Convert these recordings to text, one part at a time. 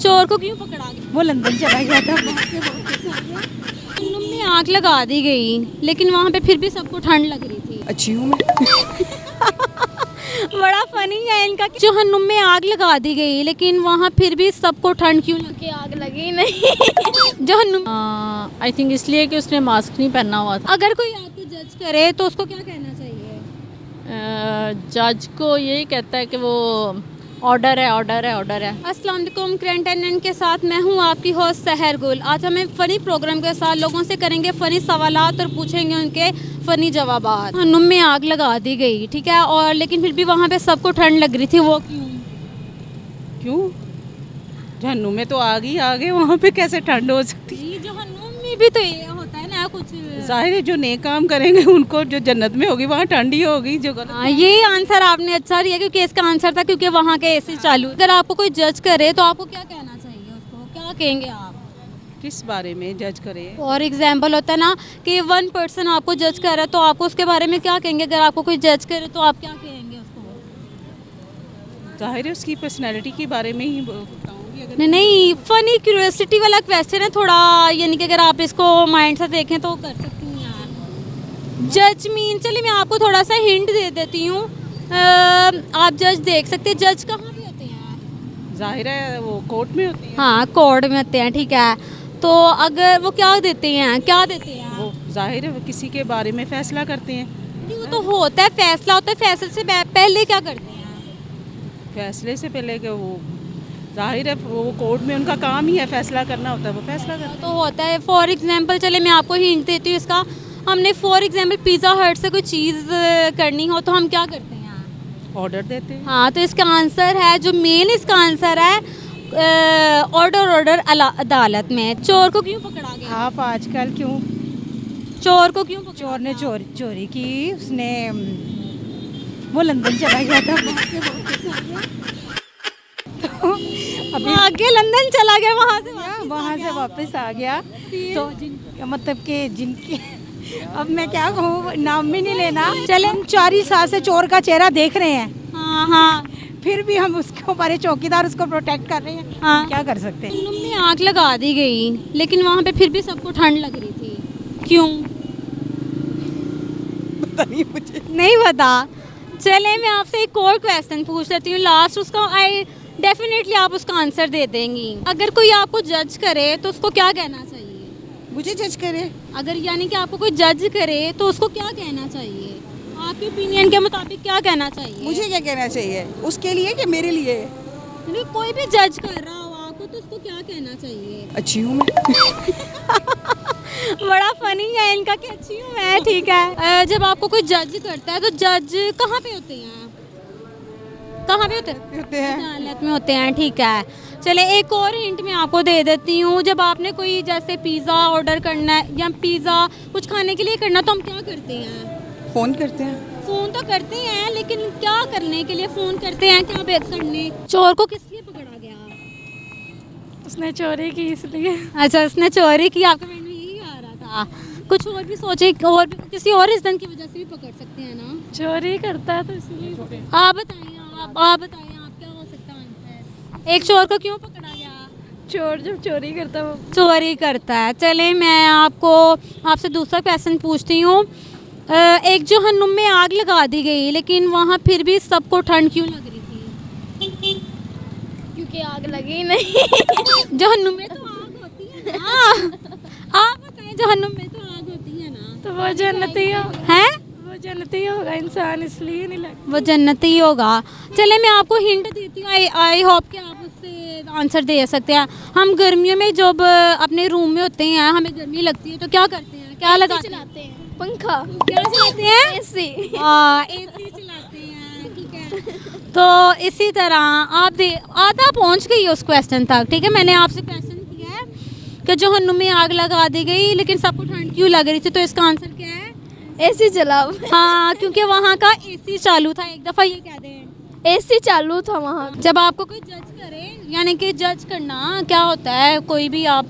चोर को क्यों पकड़ा गया? वो लंदन चला गया था। जहन्नुम में आग लगा दी गई लेकिन वहाँ पे फिर भी सबको ठंड लग रही थी। अच्छी हूँ मैं। बड़ा फनी है इनका कि जहन्नुम में आग लगा दी गई लेकिन वहाँ फिर भी सबको ठंड क्यों लगी? आग लगी नहीं। जहन्नुम आई थिंक इसलिए कि उसने मास्क नहीं पहना हुआ था। अगर कोई आपको जज करे तो उसको क्या कहना चाहिए? जज को यही कहता है कि वो ऑर्डर है, ऑर्डर है, ऑर्डर है। अस्सलाम वालेकुम, करंट अटेंडेंट के साथ मैं हूँ आपकी होस्ट सहर गुल। आज हम एक फ़नी प्रोग्राम के साथ लोगों से करेंगे फ़नी सवालात और पूछेंगे उनके फ़नी जवाबात। जहन्नुम में आग लगा दी गई, ठीक है, और लेकिन फिर भी वहाँ पे सबको ठंड लग रही थी, वो क्यों? क्यों? जहन्नुम में तो आग ही आ गए, वहाँ पे कैसे ठंड हो सकती है? जी, जहन्नुम में भी तो ये होता है ना कुछ। जाहिर है जो नेक काम करेंगे उनको जो जन्नत में होगी वहाँ ठंड ही होगी। जो गलत हाँ, ये आंसर आपने अच्छा दिया क्योंकि इसका आंसर था क्योंकि वहाँ के एसी चालू। अगर आपको कोई जज करे तो आपको क्या कहना चाहिए? उसको क्या कहेंगे आप? किस बारे में जज करें? फॉर एग्जाम्पल होता है ना कि वन पर्सन आपको जज कर रहा है तो आपको उसके बारे में क्या कहेंगे? अगर आपको कोई जज करे तो आप क्या कहेंगे उसको? जाहिर है उसकी पर्सनैलिटी के बारे में ही बताऊंगी। अगर नहीं नहीं, फनी क्यूरियोसिटी वाला क्वेश्चन है थोड़ा, यानी कि अगर आप इसको माइंड से देखें तो कर सकती हैं यार। जज मीन, चलिए मैं आपको थोड़ा सा हिंट दे देती हूँ। आप जज देख सकते हैं। जज कहाँ पे होते हैं? जाहिर है वो कोर्ट में होती है। हाँ, कोर्ट में होते हैं, ठीक है। तो अगर वो क्या देते हैं, क्या देते हैं? वो जाहिर है वो किसी के बारे में फैसला करते हैं। नहीं, वो तो होता है, फैसला होता है। फैसले से पहले क्या करते हैं? फैसले से पहले कि वो जाहिर है वो कोर्ट में उनका काम ही है फैसला करना होता है, वो फैसला करते तो होता है। फॉर एग्जांपल चले मैं आपको हिंट देती हूँ इसका। हमने फॉर एग्जांपल पिज़्ज़ा हट से कोई चीज़ करनी हो तो हम क्या करते हैं? हैं, ऑर्डर देते हैं। हाँ, तो इसका आंसर है, जो मेन इसका आंसर है ऑर्डर अदालत में। चोर को क्यों पकड़ा गया? आप आजकल क्यों? चोर को क्यों पकड़ा चोर ने गया? चोरी की, उसने वो लंदन चला गया था। तो अभी आगे लंदन चला गया, वहाँ से वापस आ गया। तो मतलब कि जिनकी अब मैं क्या कहूँ, नाम भी नहीं लेना। चले हम 4 साल से चोर का चेहरा देख रहे हैं, हाँ हाँ फिर भी हम उसके ऊपर चौकीदार उसको प्रोटेक्ट कर रहे हैं। हाँ। क्या कर सकते हैं? जहन्नुम में आग लगा दी गई लेकिन वहाँ पे फिर भी सबको ठंड लग रही थी, क्यों? पता नहीं मुझे। नहीं पता। चले मैं आपसे एक और क्वेश्चन पूछ लेती हूँ, लास्ट। उसका आई डेफिनेटली आप उसका आंसर दे देंगी। अगर कोई आपको जज करे तो उसको क्या कहना चाहिए? मुझे जज करे? अगर यानी कि आपको कोई जज करे तो उसको क्या कहना चाहिए? आपके ओपिनियन के मुताबिक क्या कहना चाहिए? मुझे क्या कहना चाहिए? उसके लिए कि मेरे लिए? यानी कोई भी जज कर रहा हो आपको तो उसको क्या कहना चाहिए? अच्छी हूँ मैं। बड़ा फनी है इनका कि अच्छी हूँ मैं, ठीक है। जब आपको कोई जज करता है तो जज कहाँ पे होते हैं? कहाँ पे होते हैं? अदालत में होते हैं, ठीक है। चले एक और हिंट मैं आपको दे देती हूँ। जब आपने कोई जैसे पिज़्ज़ा ऑर्डर करना है या पिज़्ज़ा कुछ खाने के लिए करना तो हम क्या करते हैं? फ़ोन करते हैं। फ़ोन तो करते हैं लेकिन क्या करने के लिए फ़ोन करते हैं? क्या बेक करने? चोर को किस लिए पकड़ा गया? उसने चोरी की इसलिए। अच्छा, उसने चोरी की। आपके माइंड में यही आ रहा था? कुछ और भी सोचे, और भी किसी और रीज़न की वजह से भी पकड़ सकते हैं ना? चोरी करता है तो इसलिए। आप बताइए, आप बताइए, आप क्या हो सकता है आंसर? एक चोर को क्यों पकड़ा गया? चोर जब चोरी करता है वो चोरी करता है। चले मैं आपसे दूसरा क्वेश्चन पूछती हूँ। एक जहन्नुम में आग लगा दी गई लेकिन वहाँ फिर भी सबको ठंड क्यों लग रही थी? क्योंकि आग लगी नहीं। जहन्नुम में तो आग होती है ना। आप बताएं, जहन्नुम में तो आग होती है ना? तो वो जन्नती हो है, वो जन्नती होगा इंसान, इसलिए नहीं लगता। वो जन्नती होगा। चले मैं आपको हिंट देती हूँ। आई होप कि आप उससे आंसर दे सकते हैं। हम गर्मियों में जब अपने रूम में होते हैं, हमें गर्मी लगती है तो क्या करते हैं? क्या लगाते हैं? चलाते हैं पंखा। क्या चलाते हैं? एसी। एसी चलाते हैं, ठीक है। तो इसी तरह आप आधा पहुंच गई उस क्वेश्चन तक, ठीक है। मैंने आपसे क्वेश्चन किया है कि जहन्नुम में आग लगा दी गई लेकिन सबको ठंड क्यों लग रही थी, तो इसका आंसर क्या है? एसी चलाओ। हाँ, क्योंकि वहाँ का एसी चालू था। एक दफ़ा ये कह दें, एसी चालू था वहाँ। जब आपको कोई जज करे, यानी कि जज करना क्या होता है, कोई भी आप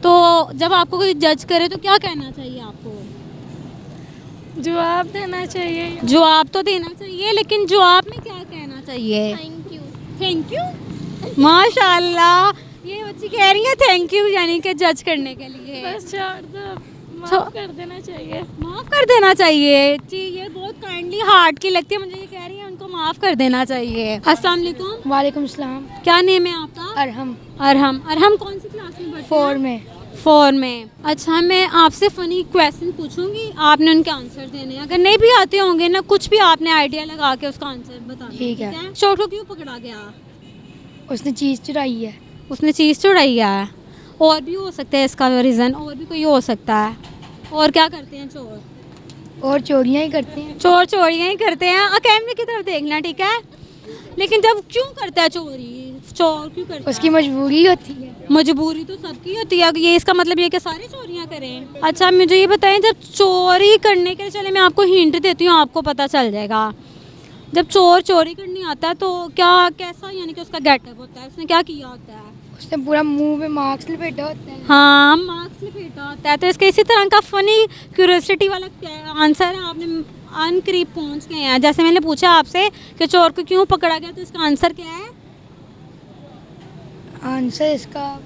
तो जब आपको कोई जज करे तो क्या कहना चाहिए आपको? जवाब देना चाहिए। जवाब तो देना चाहिए लेकिन जवाब में क्या कहना चाहिए? Thank you. Thank you. माशाल्लाह, ये बच्ची कह रही है थैंक यू, यानी कि जज करने के लिए। बस छोड़ दो, छो- माफ कर देना चाहिए। माफ़ कर देना चाहिए जी, ये बहुत काइंडली हार्ट की लगती है मुझे, ये कह रही है उनको माफ़ कर देना चाहिए। अस्सलाम वालेकुम, वालेकुम सलाम। क्या नेम है आपका? अरहम। अरहम। अरहम कौन सी क्लास में पढ़ते हैं? 4 में। 4 में। अच्छा, मैं आपसे फ़नी क्वेश्चन पूछूंगी, आपने उनके आंसर देने हैं। अगर नहीं भी आते होंगे ना, कुछ भी आपने आइडिया लगा के उसका आंसर बताना। ठीक है। चोर को क्यों पकड़ा गया? उसने चीज़ चुराई है। उसने चीज़ चुराई है। और भी हो सकता है इसका रीज़न, और भी कोई हो सकता है। और क्या करते हैं चोर? और चोरियाँ ही करते हैं। चोर चोरियाँ ही करते हैं। कैमरे की तरफ देखना, ठीक है? लेकिन जब क्यों करता है चोरी? चोर क्यों करता उसकी है? मजबूरी होती है। मजबूरी तो सबकी होती है, ये इसका मतलब ये कि सारे चोरियां करें। अच्छा, मुझे ये बताएं, जब चोरी करने के, चले मैं आपको हिंट देती हूँ, आपको पता चल जाएगा। जब चोर चोरी करने आता है तो क्या, कैसा यानी कि उसका गेटअप होता है, उसने क्या किया होता है? उसने पूरा मुंह में मास्क लपेटा होता है। हाँ, मार्क्स लपेटा होता है। तो इसके इसी तरह का फनी क्यूरियोसिटी वाला आंसर है, आपने अनकरीब पहुँच गए हैं। जैसे मैंने पूछा आपसे कि चोर को क्यों पकड़ा गया, तो इसका आंसर क्या है? आंसर इसका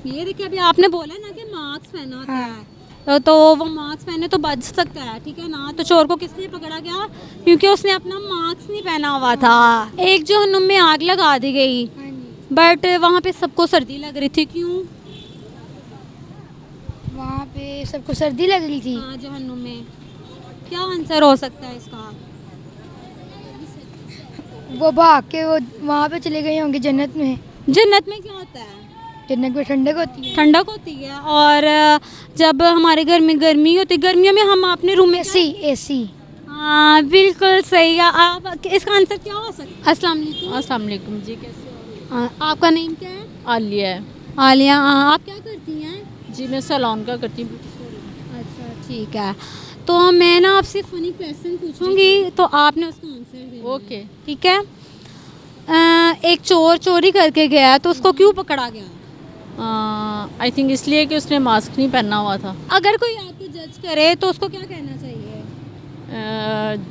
ये देखिए, अभी आपने बोला ना कि मार्क्स पहना होता हाँ। है, तो वो मार्क्स पहने तो बच सकता है, ठीक है ना? तो चोर को किस लिए पकड़ा गया? क्योंकि उसने अपना मार्क्स नहीं पहना हुआ था। एक जहन्नुम में आग लगा दी गई, बट वहाँ पे सबको सर्दी लग रही थी, क्यों? वहाँ पे सबको सर्दी लग रही थी। हाँ, जहन्नुम में। क्या आंसर हो सकता है इसका? वो भाग के वो वहाँ पे चले गए होंगे जन्नत में। जन्नत में क्या होता है? जन्नत में ठंडक होती है। ठंडक होती है। और जब हमारे घर में गर्मी होती है, गर्मियों में हम अपने रूम में एसी। हाँ, बिल्कुल सही है। आप, इसका आंसर क्या हो सकता है? अस्सलाम वालेकुम। अस्सलाम वालेकुम जी, कैसे हो? आपका नेम क्या है? आलिया है आलिया। आप क्या करती हैं? जी, मैं सैलून का करती हूँ। अच्छा, ठीक है। तो मैं ना आपसे फ़नी क्वेश्चन पूछूंगी, तो आपने उसका आंसर देना है। ओके। ठीक है। एक चोर चोरी करके गया, तो उसको क्यों पकड़ा गया? आई थिंक इसलिए कि उसने मास्क नहीं पहना हुआ था। अगर कोई आपको जज करे तो उसको क्या कहना चाहिए?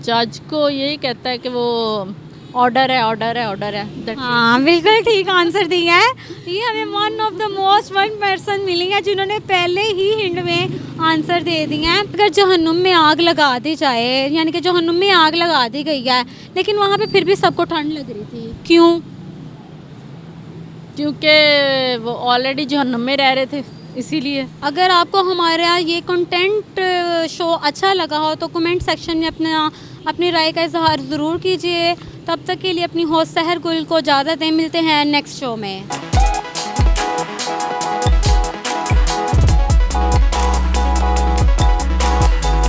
जज को यही कहता है कि वो ऑर्डर है, ऑर्डर है, ऑर्डर है। That's it. हाँ, बिल्कुल ठीक आंसर दिया है। ये हमें one of the most one person मिली है जिन्होंने पहले ही हिंट में आंसर दे दिए हैं। अगर जहन्नुम में आग लगा दी जाए, यानी कि जहन्नुम में आग लगा दी गई है, लेकिन वहाँ पे फिर भी सबको ठंड लग रही थी, क्यों? क्योंकि वो ऑलरेडी जहन्नुम में रह रहे थे, इसीलिए। अगर आपको हमारा ये कंटेंट शो अच्छा लगा हो तो कमेंट सेक्शन में अपनी राय का इजहार ज़रूर कीजिए। तब तक के लिए अपनी होस्ट सहर गुल को इजाज़त दें। मिलते हैं नेक्स्ट शो में।